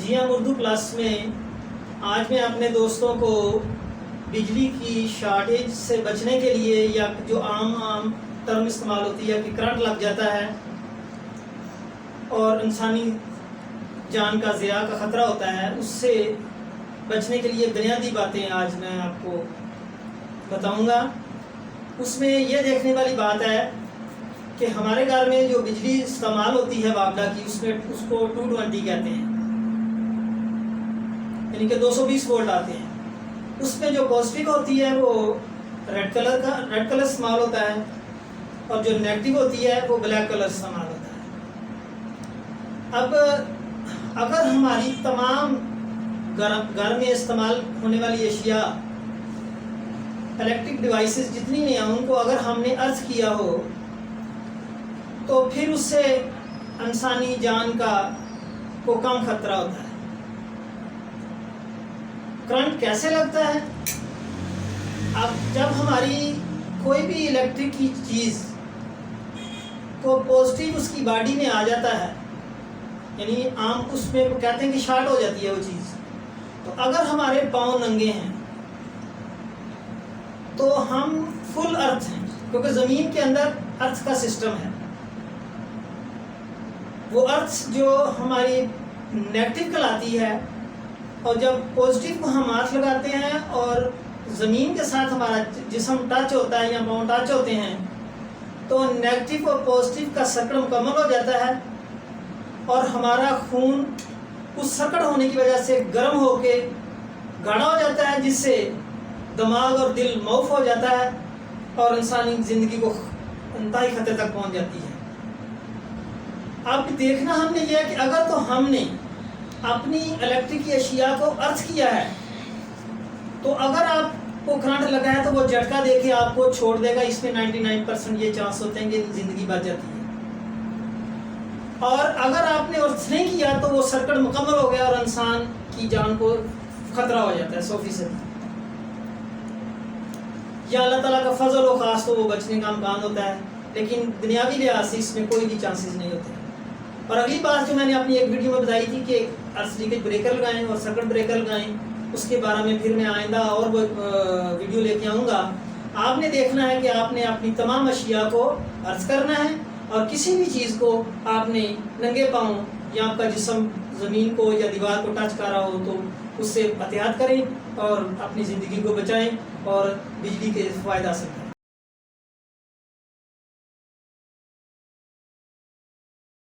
جی ہم اردو کلاس میں آج میں اپنے دوستوں کو بجلی کی شارٹیج سے بچنے کے لیے یا جو عام ٹرم استعمال ہوتی ہے کہ کرنٹ لگ جاتا ہے اور انسانی جان کا ضیاع کا خطرہ ہوتا ہے، اس سے بچنے کے لیے بنیادی باتیں آج میں آپ کو بتاؤں گا۔ اس میں یہ دیکھنے والی بات ہے کہ ہمارے گھر میں جو بجلی استعمال ہوتی ہے وابڈا کی، اس کو 220 کہتے ہیں، یعنی کہ 220 وولٹ آتے ہیں۔ اس میں جو پازیٹیو ہوتی ہے وہ ریڈ کلر استعمال ہوتا ہے، اور جو نیگیٹو ہوتی ہے وہ بلیک کلر استعمال ہوتا ہے۔ اب اگر ہماری تمام گھر میں استعمال ہونے والی اشیاء، الیکٹرک ڈیوائسز جتنی ہیں، ان کو اگر ہم نے ارتھ کیا ہو تو پھر اس سے انسانی جان کو کم خطرہ ہوتا ہے۔ کرنٹ کیسے لگتا ہے؟ اب جب ہماری کوئی بھی الیکٹرک کی چیز کو پازیٹیو اس کی باڈی میں آ جاتا ہے، یعنی عام اس میں کہتے ہیں کہ شارٹ ہو جاتی ہے وہ چیز، تو اگر ہمارے پاؤں ننگے ہیں تو ہم فل ارتھ ہیں، کیونکہ زمین کے اندر ارتھ کا سسٹم ہے۔ وہ ارتھ جو ہماری نیگیٹو کہلاتی ہے، اور جب پازیٹیو کو ہم ہاتھ لگاتے ہیں اور زمین کے ساتھ ہمارا جسم ٹچ ہوتا ہے یا پاؤں ٹچ ہوتے ہیں، تو نیگیٹو اور پازیٹیو کا سرکل مکمل ہو جاتا ہے، اور ہمارا خون اس سرکل ہونے کی وجہ سے گرم ہو کے گاڑھا ہو جاتا ہے، جس سے دماغ اور دل معاف ہو جاتا ہے اور انسانی زندگی کو انتہائی خطرے تک پہنچ جاتی ہے۔ اب دیکھنا ہم نے یہ ہے کہ اگر تو ہم نے اپنی الیکٹرک کی اشیاء کو ارتھ کیا ہے، تو اگر آپ کو کرنٹ لگا ہے تو وہ جھٹکا دے کے آپ کو چھوڑ دے گا، اس میں 99% یہ چانس ہوتے ہیں کہ زندگی بچ جاتی ہے۔ اور اگر آپ نے ارتھ نہیں کیا تو وہ سرکٹ مکمل ہو گیا اور انسان کی جان کو خطرہ ہو جاتا ہے 100%۔ یا اللہ تعالیٰ کا فضل و خاص تو وہ بچنے کا امکان ہوتا ہے، لیکن دنیاوی لحاظ سے اس میں کوئی بھی چانسز نہیں ہوتے۔ اور اگلی بات جو میں نے اپنی ایک ویڈیو میں بتائی تھی کہ ارتھ لیکیج بریکر لگائیں اور سرکٹ بریکر لگائیں، اس کے بارے میں پھر میں آئندہ اور وہ ویڈیو لے کے آؤں گا۔ آپ نے دیکھنا ہے کہ آپ نے اپنی تمام اشیاء کو ارتھ کرنا ہے، اور کسی بھی چیز کو آپ نے ننگے پاؤں یا آپ کا جسم زمین کو یا دیوار کو ٹچ کر رہا ہو تو اس سے احتیاط کریں اور اپنی زندگی کو بچائیں اور بجلی کے فوائد حاصل کریں۔